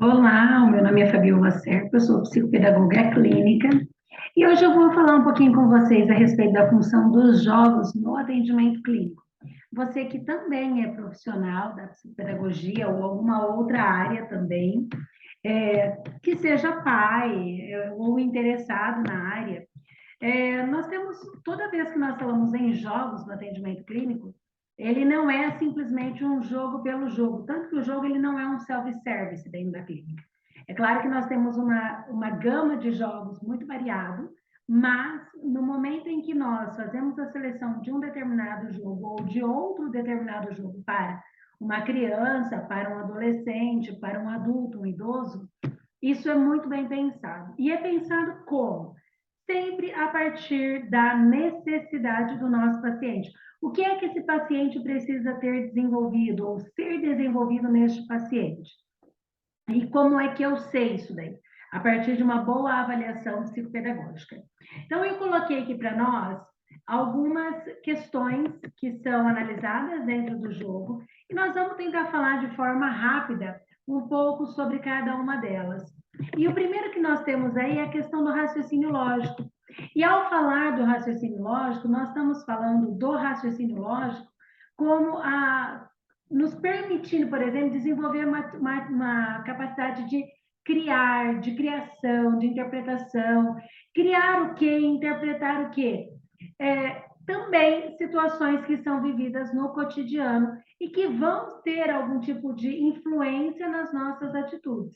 Olá, o meu nome é Fabiola Serpa, eu sou psicopedagoga clínica e hoje eu vou falar um pouquinho com vocês a respeito da função dos jogos no atendimento clínico. Você que também é profissional da psicopedagogia ou alguma outra área também, que seja pai ou interessado na área, nós temos, toda vez que nós falamos em jogos no atendimento clínico, ele não é simplesmente um jogo pelo jogo, tanto que o jogo ele não é um self-service dentro da clínica. É claro que nós temos uma gama de jogos muito variado, mas no momento em que nós fazemos a seleção de um determinado jogo ou de outro determinado jogo para uma criança, para um adolescente, para um adulto, um idoso, isso é muito bem pensado. E é pensado como? Sempre a partir da necessidade do nosso paciente. O que é que esse paciente precisa ter desenvolvido ou ser desenvolvido neste paciente? E como é que eu sei isso daí? A partir de uma boa avaliação psicopedagógica. Então, eu coloquei aqui para nós algumas questões que são analisadas dentro do jogo e nós vamos tentar falar de forma rápida um pouco sobre cada uma delas. E o primeiro que nós temos aí é a questão do raciocínio lógico. E ao falar do raciocínio lógico, nós estamos falando do raciocínio lógico como nos permitindo, por exemplo, desenvolver uma capacidade de criar, de criação, de interpretação. Criar o quê? Interpretar o quê? Também situações que são vividas no cotidiano e que vão ter algum tipo de influência nas nossas atitudes.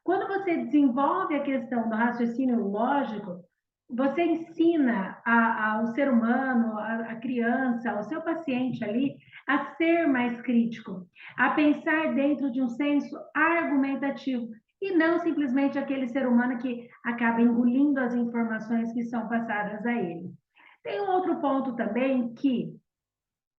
Quando você desenvolve a questão do raciocínio lógico, você ensina ao ser humano, à criança, ao seu paciente ali, a ser mais crítico, a pensar dentro de um senso argumentativo e não simplesmente aquele ser humano que acaba engolindo as informações que são passadas a ele. Tem um outro ponto também que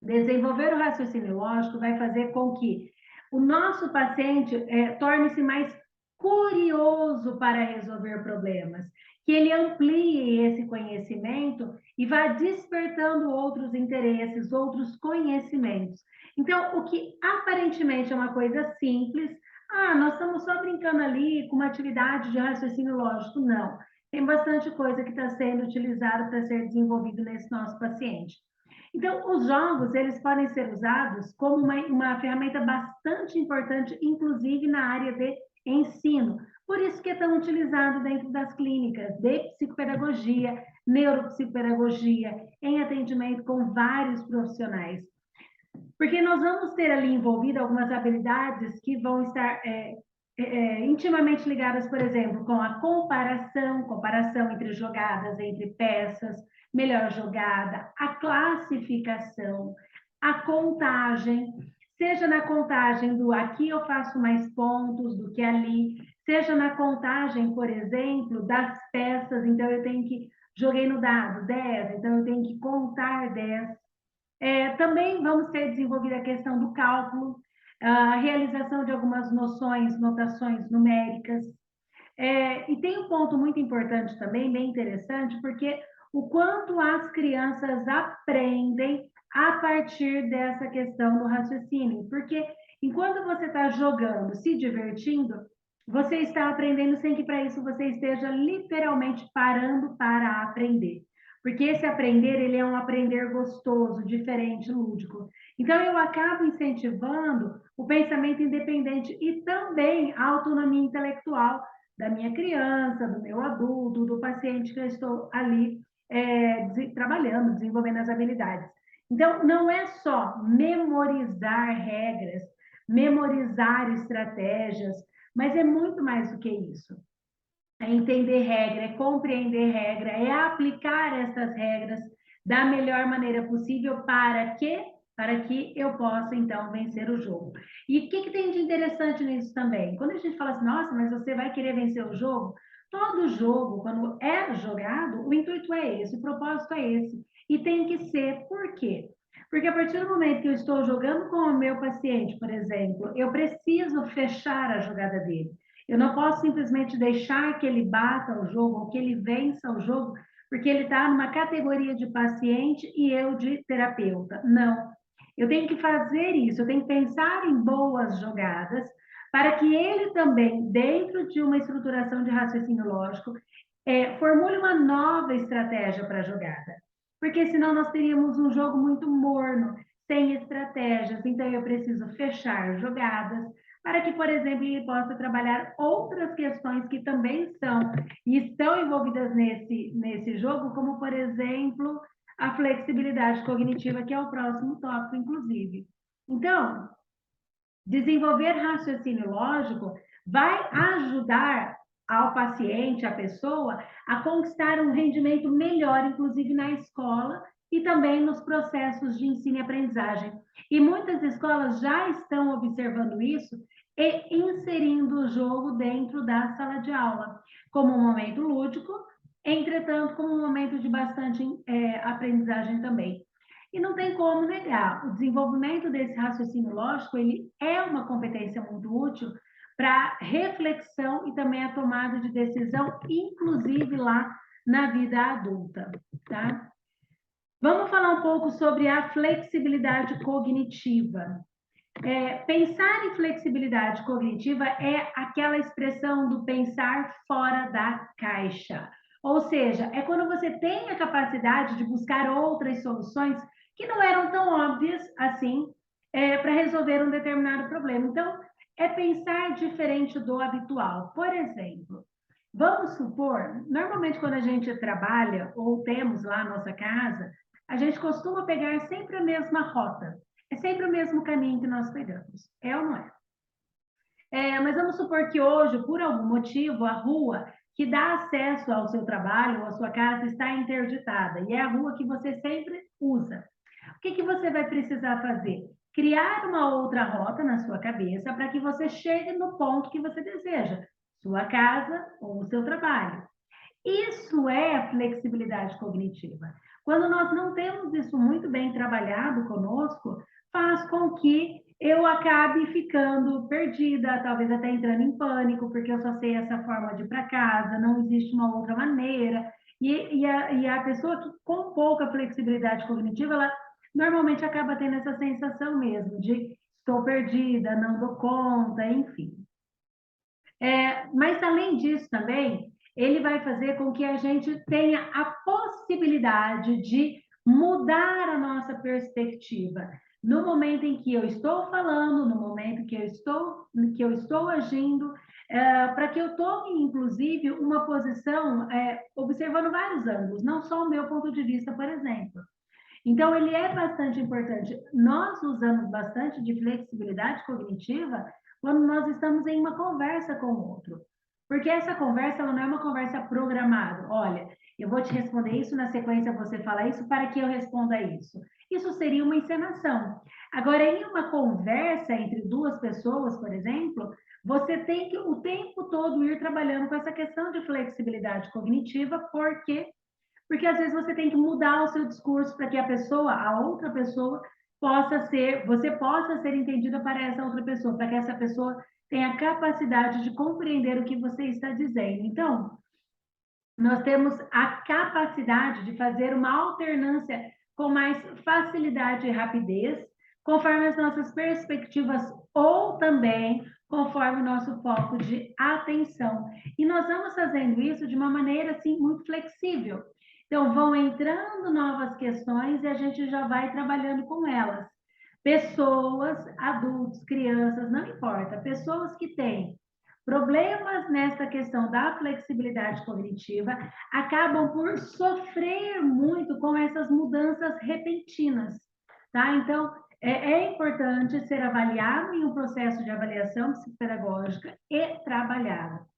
desenvolver o raciocínio lógico vai fazer com que o nosso paciente torne-se mais curioso para resolver problemas, que ele amplie esse conhecimento e vá despertando outros interesses, outros conhecimentos. Então, o que aparentemente é uma coisa simples, nós estamos só brincando ali com uma atividade de raciocínio lógico, não. Tem bastante coisa que está sendo utilizada para ser desenvolvido nesse nosso paciente. Então, os jogos, eles podem ser usados como uma ferramenta bastante importante, inclusive na área de ensino. Por isso que é tão utilizado dentro das clínicas de psicopedagogia, neuropsicopedagogia, em atendimento com vários profissionais. Porque nós vamos ter ali envolvido algumas habilidades que vão estar intimamente ligadas, por exemplo, com a comparação entre jogadas, entre peças, melhor jogada, a classificação, a contagem, seja na contagem do aqui eu faço mais pontos do que ali, seja na contagem, por exemplo, das peças, então eu tenho que, joguei no dado 10, então eu tenho que contar 10. Também vamos ter desenvolvido a questão do cálculo, a realização de algumas noções, notações numéricas. E tem um ponto muito importante também, bem interessante, porque o quanto as crianças aprendem a partir dessa questão do raciocínio. Porque enquanto você está jogando, se divertindo, você está aprendendo sem que para isso você esteja literalmente parando para aprender. Porque esse aprender, ele é um aprender gostoso, diferente, lúdico. Então, eu acabo incentivando o pensamento independente e também a autonomia intelectual da minha criança, do meu adulto, do paciente que eu estou ali trabalhando, desenvolvendo as habilidades. Então, não é só memorizar regras, memorizar estratégias, mas é muito mais do que isso. É entender regra, é compreender regra, é aplicar essas regras da melhor maneira possível para que eu possa, então, vencer o jogo. E o que tem de interessante nisso também? Quando a gente fala assim, nossa, mas você vai querer vencer o jogo? Todo jogo, quando é jogado, o intuito é esse, o propósito é esse. E tem que ser. Por quê? Porque a partir do momento que eu estou jogando com o meu paciente, por exemplo, eu preciso fechar a jogada dele. Eu não posso simplesmente deixar que ele bata o jogo ou que ele vença o jogo, porque ele está numa categoria de paciente e eu de terapeuta. Não. Eu tenho que fazer isso, eu tenho que pensar em boas jogadas para que ele também, dentro de uma estruturação de raciocínio lógico, formule uma nova estratégia para a jogada. Porque senão nós teríamos um jogo muito morno, sem estratégias. Então, eu preciso fechar jogadas para que, por exemplo, ele possa trabalhar outras questões que também são e estão envolvidas nesse jogo, como, por exemplo, a flexibilidade cognitiva, que é o próximo tópico, inclusive. Então, desenvolver raciocínio lógico vai ajudar ao paciente, à pessoa, a conquistar um rendimento melhor, inclusive na escola e também nos processos de ensino e aprendizagem. E muitas escolas já estão observando isso e inserindo o jogo dentro da sala de aula, como um momento lúdico, entretanto, como um momento de bastante aprendizagem também. E não tem como negar, o desenvolvimento desse raciocínio lógico, ele é uma competência muito útil para reflexão e também a tomada de decisão, inclusive lá na vida adulta, tá? Vamos falar um pouco sobre a flexibilidade cognitiva. Pensar em flexibilidade cognitiva é aquela expressão do pensar fora da caixa. Ou seja, é quando você tem a capacidade de buscar outras soluções que não eram tão óbvias assim para resolver um determinado problema. Então, é pensar diferente do habitual. Por exemplo, vamos supor, normalmente quando a gente trabalha ou temos lá a nossa casa, a gente costuma pegar sempre a mesma rota. É sempre o mesmo caminho que nós pegamos. É ou não é? Mas vamos supor que hoje, por algum motivo, a rua que dá acesso ao seu trabalho ou à sua casa está interditada e é a rua que você sempre usa. O que, que você vai precisar fazer? Criar uma outra rota na sua cabeça para que você chegue no ponto que você deseja, sua casa ou o seu trabalho. Isso é a flexibilidade cognitiva. Quando nós não temos isso muito bem trabalhado conosco, faz com que eu acabe ficando perdida, talvez até entrando em pânico, porque eu só sei essa forma de ir para casa, não existe uma outra maneira. E a pessoa que com pouca flexibilidade cognitiva, ela normalmente acaba tendo essa sensação mesmo de estou perdida, não dou conta, enfim. Mas, além disso, também, ele vai fazer com que a gente tenha a possibilidade de mudar a nossa perspectiva. No momento em que eu estou falando, no momento que eu estou agindo, para que eu tome, inclusive, uma posição observando vários ângulos, não só o meu ponto de vista, por exemplo. Então, ele é bastante importante. Nós usamos bastante de flexibilidade cognitiva quando nós estamos em uma conversa com o outro. Porque essa conversa ela não é uma conversa programada. Olha, eu vou te responder isso, na sequência você fala isso para que eu responda isso. Isso seria uma encenação. Agora, em uma conversa entre duas pessoas, por exemplo, você tem que o tempo todo ir trabalhando com essa questão de flexibilidade cognitiva, porque às vezes você tem que mudar o seu discurso para que a outra pessoa você possa ser entendida para essa outra pessoa, para que essa pessoa tenha a capacidade de compreender o que você está dizendo. Então, nós temos a capacidade de fazer uma alternância com mais facilidade e rapidez, conforme as nossas perspectivas ou também conforme o nosso foco de atenção. E nós vamos fazendo isso de uma maneira assim muito flexível. Então, vão entrando novas questões e a gente já vai trabalhando com elas. Pessoas, adultos, crianças, não importa, pessoas que têm problemas nessa questão da flexibilidade cognitiva acabam por sofrer muito com essas mudanças repentinas, tá? Então, é importante ser avaliado em um processo de avaliação psicopedagógica e trabalhado.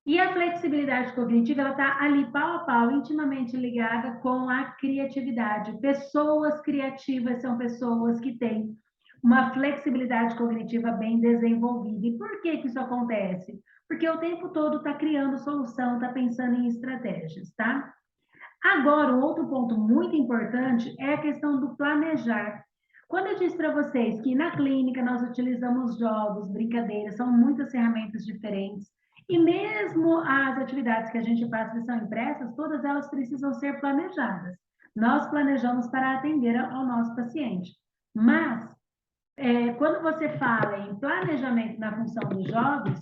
E a flexibilidade cognitiva, ela está ali pau a pau, intimamente ligada com a criatividade. Pessoas criativas são pessoas que têm uma flexibilidade cognitiva bem desenvolvida. E por que que isso acontece? Porque o tempo todo está criando solução, está pensando em estratégias, tá? Agora, um outro ponto muito importante é a questão do planejar. Quando eu disse para vocês que na clínica nós utilizamos jogos, brincadeiras, são muitas ferramentas diferentes, e mesmo as atividades que a gente faz que são impressas, todas elas precisam ser planejadas. Nós planejamos para atender ao nosso paciente. Mas quando você fala em planejamento na função dos jogos,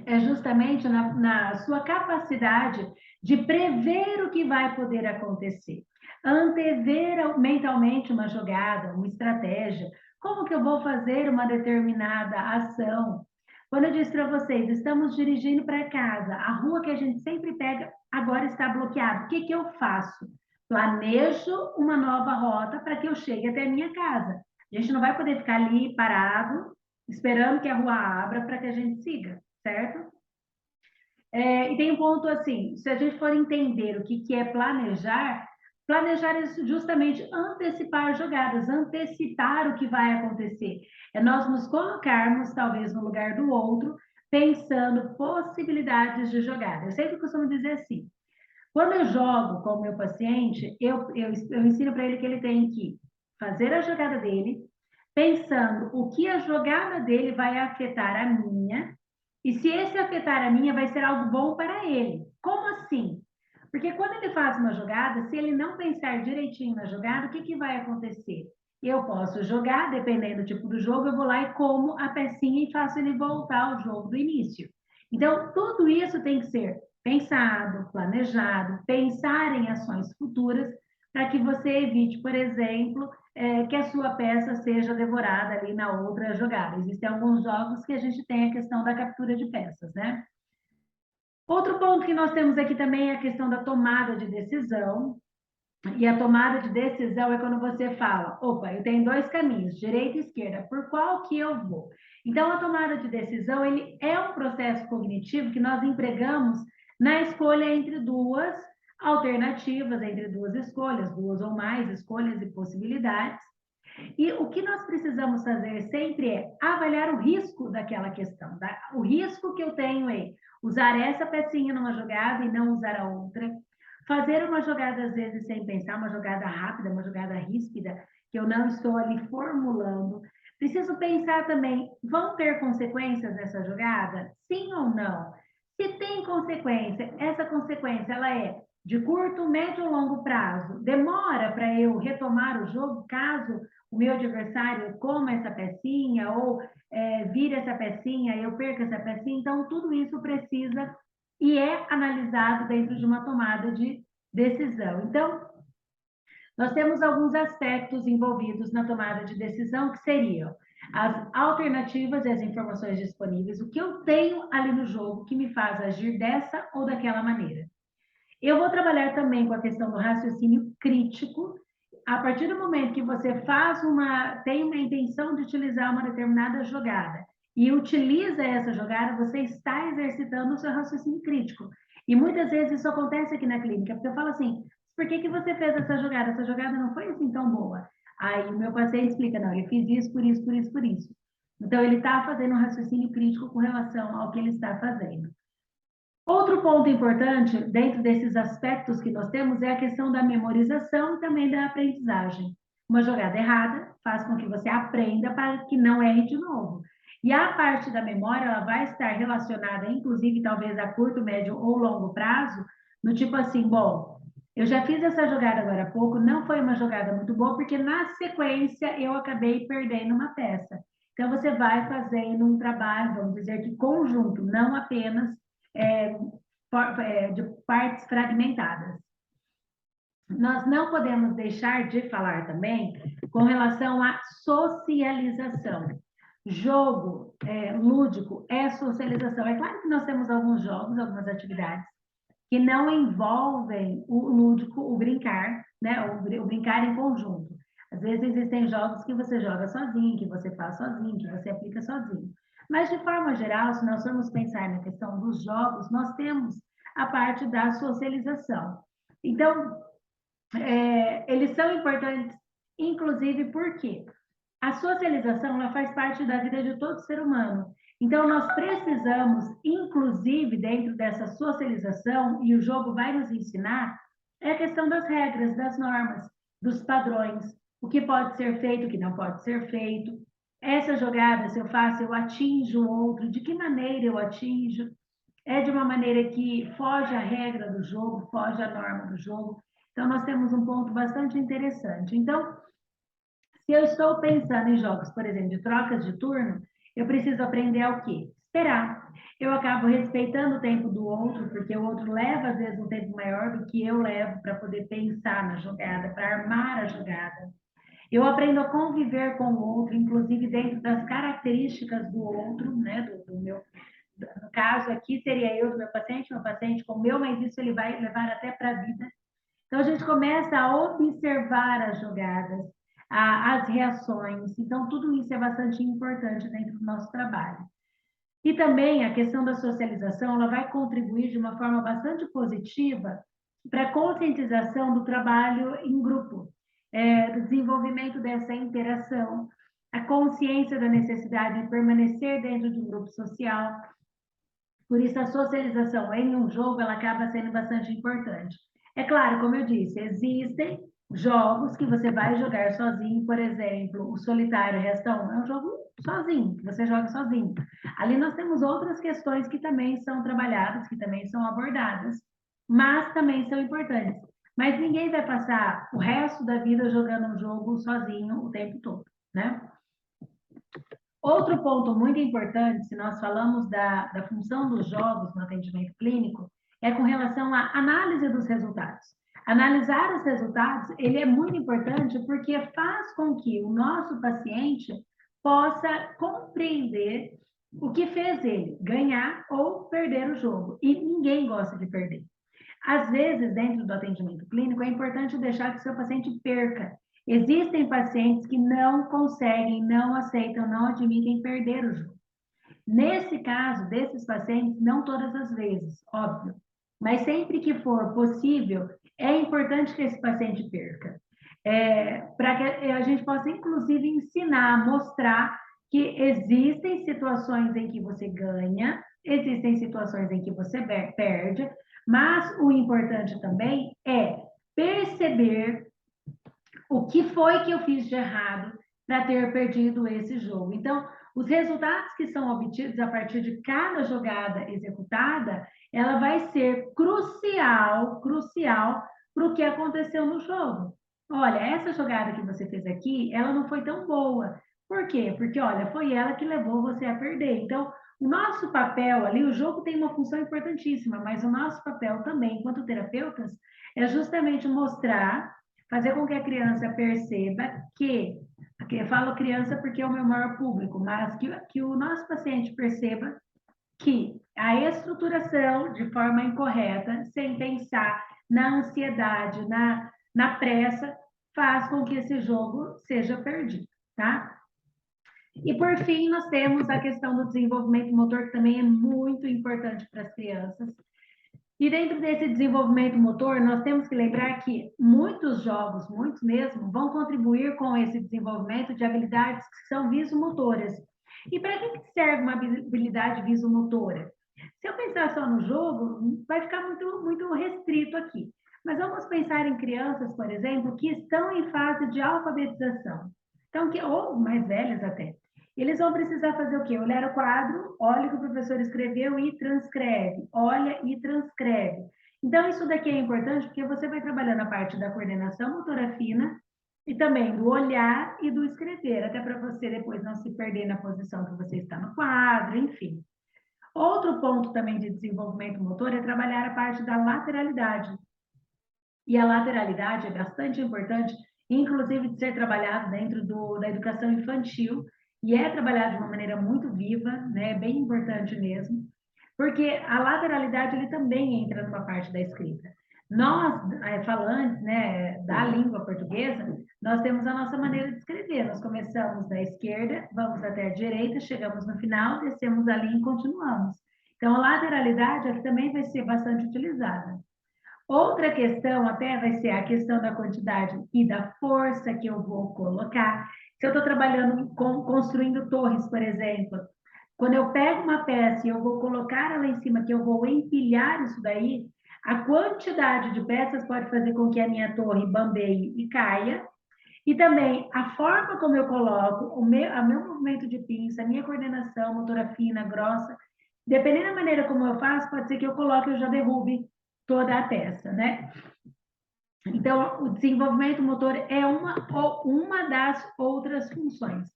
é justamente na sua capacidade de prever o que vai poder acontecer, antever mentalmente uma jogada, uma estratégia, como que eu vou fazer uma determinada ação. Quando eu disse para vocês, estamos dirigindo para casa, a rua que a gente sempre pega agora está bloqueada, o que que eu faço? Planejo uma nova rota para que eu chegue até a minha casa. A gente não vai poder ficar ali parado, esperando que a rua abra para que a gente siga, certo? E tem um ponto assim, se a gente for entender o que é planejar, planejar é justamente antecipar jogadas, antecipar o que vai acontecer. É nós nos colocarmos, talvez, no lugar do outro, pensando possibilidades de jogada. Eu sempre costumo dizer assim, quando eu jogo com o meu paciente, eu ensino para ele que ele tem que fazer a jogada dele, pensando o que a jogada dele vai afetar a minha, e se esse afetar a minha, vai ser algo bom para ele. Como assim? Porque quando ele faz uma jogada, se ele não pensar direitinho na jogada, o que, que vai acontecer? Eu posso jogar, dependendo do tipo do jogo, eu vou lá e como a pecinha e faço ele voltar ao jogo do início. Então, tudo isso tem que ser pensado, planejado, pensar em ações futuras para que você evite, por exemplo, que a sua peça seja devorada ali na outra jogada. Existem alguns jogos que a gente tem a questão da captura de peças, né? Outro ponto que nós temos aqui também é a questão da tomada de decisão. E a tomada de decisão é quando você fala, opa, eu tenho dois caminhos, direita e esquerda, por qual que eu vou? Então, a tomada de decisão, ele é um processo cognitivo que nós empregamos na escolha entre duas alternativas, entre duas escolhas, duas ou mais escolhas e possibilidades. E o que nós precisamos fazer sempre é avaliar o risco daquela questão. Tá? O risco que eu tenho é usar essa pecinha numa jogada e não usar a outra. Fazer uma jogada, às vezes, sem pensar, uma jogada rápida, uma jogada ríspida, que eu não estou ali formulando. Preciso pensar também, vão ter consequências nessa jogada? Sim ou não? Se tem consequência, essa consequência ela é de curto, médio ou longo prazo? Demora para eu retomar o jogo caso o meu adversário coma essa pecinha ou vira essa pecinha, eu perco essa pecinha. Então, tudo isso precisa e é analisado dentro de uma tomada de decisão. Então, nós temos alguns aspectos envolvidos na tomada de decisão que seriam as alternativas e as informações disponíveis, o que eu tenho ali no jogo que me faz agir dessa ou daquela maneira. Eu vou trabalhar também com a questão do raciocínio crítico. A partir do momento que você tem uma intenção de utilizar uma determinada jogada e utiliza essa jogada, você está exercitando o seu raciocínio crítico. E muitas vezes isso acontece aqui na clínica, porque eu falo assim, por que que você fez essa jogada? Essa jogada não foi assim tão boa. Aí o meu paciente explica, não, eu fiz isso, por isso, por isso, por isso. Então, ele está fazendo um raciocínio crítico com relação ao que ele está fazendo. Outro ponto importante, dentro desses aspectos que nós temos, é a questão da memorização e também da aprendizagem. Uma jogada errada faz com que você aprenda para que não erre de novo. E a parte da memória, ela vai estar relacionada, inclusive, talvez a curto, médio ou longo prazo, no tipo assim, bom, eu já fiz essa jogada agora há pouco, não foi uma jogada muito boa, porque na sequência eu acabei perdendo uma peça. Então, você vai fazendo um trabalho, vamos dizer que conjunto, não apenas é, de partes fragmentadas. Nós não podemos deixar de falar também com relação à socialização. Jogo lúdico é socialização. É claro que nós temos alguns jogos, algumas atividades que não envolvem o lúdico, o brincar, né? O brincar em conjunto. Às vezes existem jogos que você joga sozinho, que você faz sozinho, que você aplica sozinho. Mas, de forma geral, se nós formos pensar na questão dos jogos, nós temos a parte da socialização. Então, eles são importantes, inclusive porque a socialização ela faz parte da vida de todo ser humano. Então, nós precisamos, inclusive, dentro dessa socialização, e o jogo vai nos ensinar, é a questão das regras, das normas, dos padrões, o que pode ser feito, o que não pode ser feito. Essa jogada, se eu faço, eu atinjo o outro, de que maneira eu atinjo? É de uma maneira que foge à regra do jogo, foge à norma do jogo. Então, nós temos um ponto bastante interessante. Então, Se eu estou pensando em jogos, por exemplo, de trocas de turno, eu preciso aprender ao quê? Esperar. Eu acabo respeitando o tempo do outro, porque o outro leva, às vezes, um tempo maior do que eu levo para poder pensar na jogada, para armar a jogada. Eu aprendo a conviver com o outro, inclusive dentro das características do outro, né? Do meu, no caso aqui seria eu do meu paciente com o meu, mas isso ele vai levar até para a vida. Então a gente começa a observar as jogadas, as reações. Então tudo isso é bastante importante dentro do nosso trabalho. E também a questão da socialização, ela vai contribuir de uma forma bastante positiva para a conscientização do trabalho em grupo, do desenvolvimento dessa interação, a consciência da necessidade de permanecer dentro de um grupo social. Por isso, a socialização em um jogo, ela acaba sendo bastante importante. É claro, como eu disse, existem jogos que você vai jogar sozinho, por exemplo, o Solitário Resta Um é um jogo sozinho, que você joga sozinho. Ali nós temos outras questões que também são trabalhadas, que também são abordadas, mas também são importantes. Mas ninguém vai passar o resto da vida jogando um jogo sozinho o tempo todo, né? Outro ponto muito importante, se nós falamos da função dos jogos no atendimento clínico, é com relação à análise dos resultados. Analisar os resultados, ele é muito importante porque faz com que o nosso paciente possa compreender o que fez ele ganhar ou perder o jogo. E ninguém gosta de perder. Às vezes, dentro do atendimento clínico, é importante deixar que o seu paciente perca. Existem pacientes que não conseguem, não aceitam, não admitem perder o jogo. Nesse caso, desses pacientes, não todas as vezes, óbvio, mas sempre que for possível, é importante que esse paciente perca. Para que a gente possa, inclusive, ensinar, mostrar que existem situações em que você ganha, existem situações em que você perde, mas o importante também é perceber o que foi que eu fiz de errado para ter perdido esse jogo. Então, os resultados que são obtidos a partir de cada jogada executada, ela vai ser crucial para o que aconteceu no jogo. Olha, essa jogada que você fez aqui, ela não foi tão boa. Por quê? Porque, olha, foi ela que levou você a perder. Então, o nosso papel ali, o jogo tem uma função importantíssima, mas o nosso papel também, enquanto terapeutas, é justamente mostrar, fazer com que a criança perceba que, aqui eu falo criança porque é o meu maior público, mas que o nosso paciente perceba que a estruturação de forma incorreta, sem pensar na ansiedade, na pressa, faz com que esse jogo seja perdido, tá? E por fim, nós temos a questão do desenvolvimento motor, que também é muito importante para as crianças. E dentro desse desenvolvimento motor, nós temos que lembrar que muitos jogos, muitos mesmo, vão contribuir com esse desenvolvimento de habilidades que são visomotoras. E para que serve uma habilidade visomotora? Se eu pensar só no jogo, vai ficar muito restrito aqui. Mas vamos pensar em crianças, por exemplo, que estão em fase de alfabetização. Então, ou mais velhas até. Eles vão precisar fazer o quê? Olhar o quadro, olha o que o professor escreveu e transcreve. Olha e transcreve. Então, isso daqui é importante porque você vai trabalhando a parte da coordenação motora fina e também do olhar e do escrever, até para você depois não se perder na posição que você está no quadro, enfim. Outro ponto também de desenvolvimento motor é trabalhar a parte da lateralidade. E a lateralidade é bastante importante, inclusive de ser trabalhado dentro da educação infantil, e é trabalhado de uma maneira muito viva, né? Bem importante mesmo, porque a lateralidade ele também entra numa parte da escrita. Nós, falantes, né, da língua portuguesa, nós temos a nossa maneira de escrever. Nós começamos da esquerda, vamos até a direita, chegamos no final, descemos a linha e continuamos. Então, a lateralidade aqui também vai ser bastante utilizada. Outra questão até vai ser a questão da quantidade e da força que eu vou colocar. Se eu estou trabalhando construindo torres, por exemplo, quando eu pego uma peça e eu vou colocar ela em cima, que eu vou empilhar isso daí, a quantidade de peças pode fazer com que a minha torre bambeie e caia. E também a forma como eu coloco, o meu movimento de pinça, a minha coordenação, motora fina, grossa, dependendo da maneira como eu faço, pode ser que eu coloque e eu já derrube toda a peça, né? Então, o desenvolvimento motor é uma das outras funções.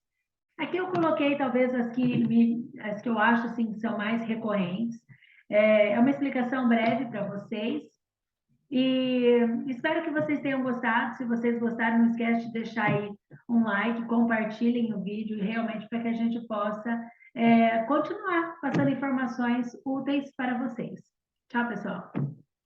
Aqui eu coloquei talvez as que eu acho assim, que são mais recorrentes. É uma explicação breve para vocês. E espero que vocês tenham gostado. Se vocês gostaram, não esquece de deixar aí um like, compartilhem o vídeo, realmente para que a gente possa continuar passando informações úteis para vocês. Tchau, pessoal.